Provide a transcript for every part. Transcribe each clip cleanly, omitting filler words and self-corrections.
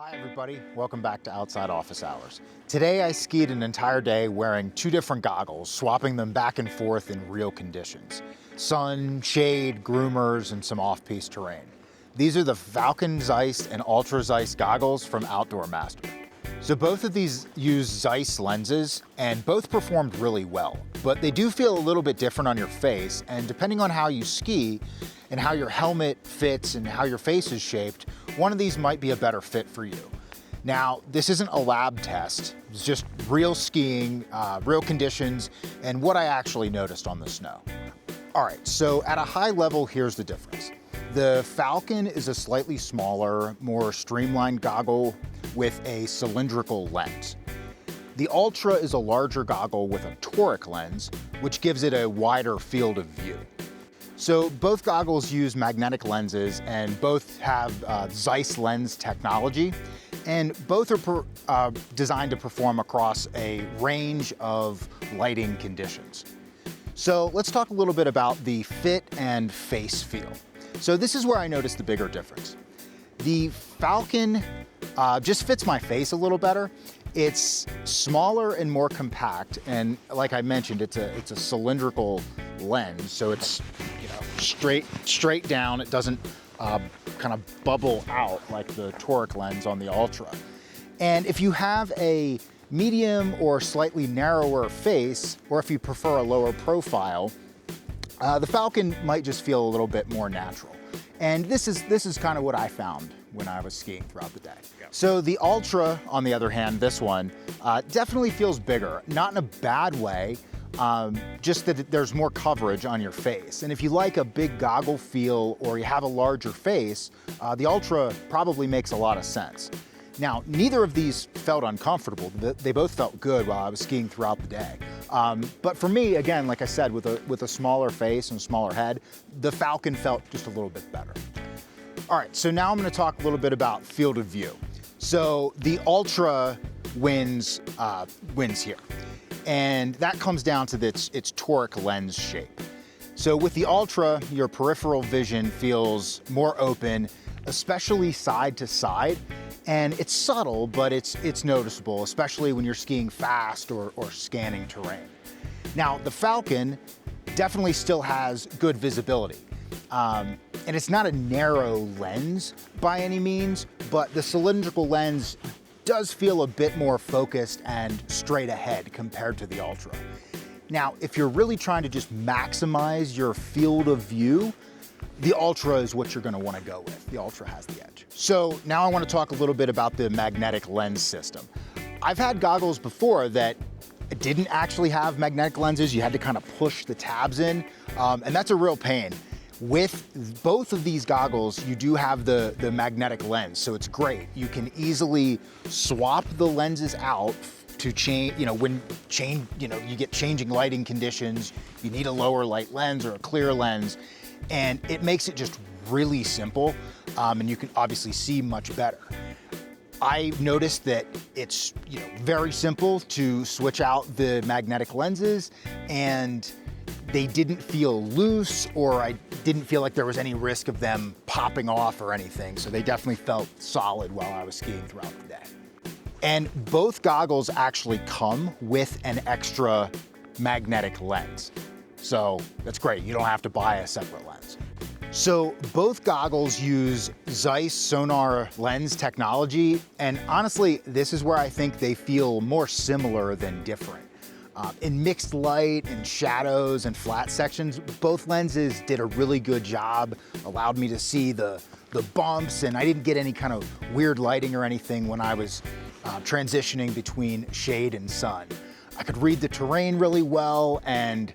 Hi everybody, welcome back to Outside Office Hours. Today I skied an entire day wearing two different goggles, swapping them back and forth in real conditions. Sun, shade, groomers, and some off-piste terrain. These are the FALCON Zeiss and ULTRA Zeiss goggles from Outdoor Master. So both of these use Zeiss lenses and both performed really well, but they do feel a little bit different on your face, and depending on how you ski and how your helmet fits and how your face is shaped, one of these might be a better fit for you. Now, this isn't a lab test, it's just real skiing, real conditions, and what I actually noticed on the snow. All right, so at a high level, here's the difference. The Falcon is a slightly smaller, more streamlined goggle with a cylindrical lens. The Ultra is a larger goggle with a toric lens, which gives it a wider field of view. So both goggles use magnetic lenses and both have Zeiss lens technology, and both are designed to perform across a range of lighting conditions. So let's talk a little bit about the fit and face feel. So this is where I noticed the bigger difference. The Falcon just fits my face a little better. It's smaller and more compact, and like I mentioned, it's a cylindrical lens, so it's straight down. It doesn't kind of bubble out like the toric lens on the Ultra. And if you have a medium or slightly narrower face, or if you prefer a lower profile, the Falcon might just feel a little bit more natural. And this is kind of what I found when I was skiing throughout the day. So the Ultra, on the other hand, this one, definitely feels bigger, not in a bad way, just that there's more coverage on your face. And if you like a big goggle feel or you have a larger face, the Ultra probably makes a lot of sense. Now, neither of these felt uncomfortable. They both felt good while I was skiing throughout the day. But for me, again, like I said, with a smaller face and a smaller head, the Falcon felt just a little bit better. All right, so now I'm gonna talk a little bit about field of view. So the Ultra wins here. And that comes down to its toric lens shape. So with the Ultra, your peripheral vision feels more open, especially side to side. And it's subtle, but it's noticeable, especially when you're skiing fast or scanning terrain. Now, the Falcon definitely still has good visibility. And it's not a narrow lens by any means, but the cylindrical lens does feel a bit more focused and straight ahead compared to the Ultra. Now, if you're really trying to just maximize your field of view, the Ultra is what you're gonna wanna go with. The Ultra has the edge. So now I wanna talk a little bit about the magnetic lens system. I've had goggles before that didn't actually have magnetic lenses. You had to kind of push the tabs in, and that's a real pain. With both of these goggles, you do have the magnetic lens, so it's great. You can easily swap the lenses out to change, you get changing lighting conditions, you need a lower light lens or a clear lens, and it makes it just really simple, and you can obviously see much better. I noticed that it's very simple to switch out the magnetic lenses, and they didn't feel loose, or I didn't feel like there was any risk of them popping off or anything, so they definitely felt solid while I was skiing throughout the day. And both goggles actually come with an extra magnetic lens. So that's great, you don't have to buy a separate lens. So both goggles use Zeiss Sonar lens technology, and honestly, this is where I think they feel more similar than different. In mixed light and shadows and flat sections, both lenses did a really good job, allowed me to see the bumps, and I didn't get any kind of weird lighting or anything when I was transitioning between shade and sun. I could read the terrain really well, and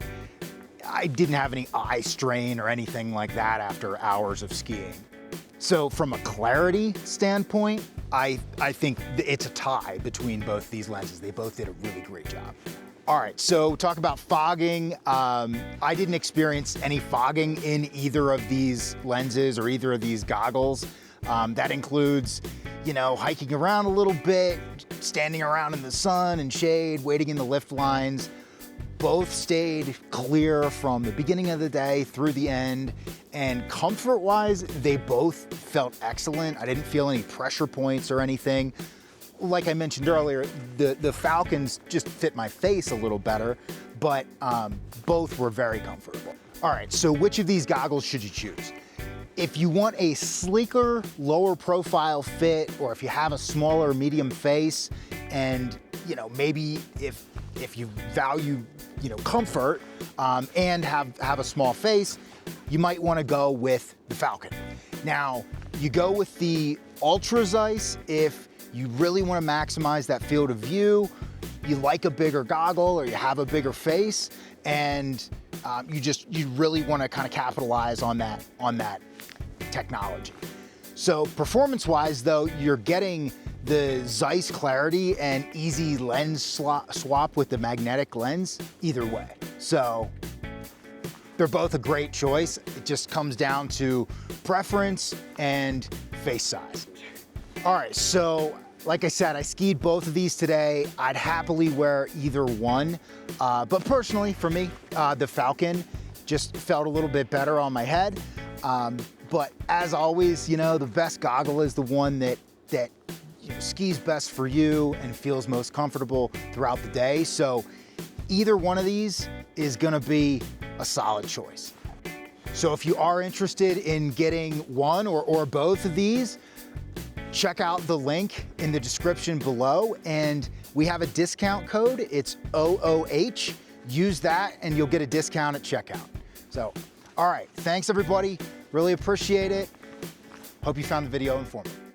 I didn't have any eye strain or anything like that after hours of skiing. So from a clarity standpoint, I think it's a tie between both these lenses. They both did a really great job. All right, so talk about fogging. I didn't experience any fogging in either of these lenses or either of these goggles. That includes, hiking around a little bit, standing around in the sun and shade, waiting in the lift lines. both stayed clear from the beginning of the day through the end, and comfort-wise, they both felt excellent. I didn't feel any pressure points or anything. Like I mentioned earlier, the Falcons just fit my face a little better, but both were very comfortable. All right, so which of these goggles should you choose? If you want a sleeker, lower profile fit, or if you have a smaller, medium face, and maybe if you value comfort and have a small face, you might want to go with the Falcon. Now, you go with the ULTRA Zeiss if you really want to maximize that field of view, you like a bigger goggle or you have a bigger face, and you really want to kind of capitalize on that technology. So performance-wise though, you're getting the Zeiss clarity and easy lens swap with the magnetic lens either way. So they're both a great choice. It just comes down to preference and face size. All right, so like I said, I skied both of these today. I'd happily wear either one, but personally for me, the Falcon just felt a little bit better on my head. But as always, the best goggle is the one that skis best for you and feels most comfortable throughout the day. So either one of these is gonna be a solid choice. So if you are interested in getting one or both of these, check out the link in the description below, and we have a discount code. It's OOH. Use that and you'll get a discount at checkout. So, all right, thanks everybody. Really appreciate it. Hope you found the video informative.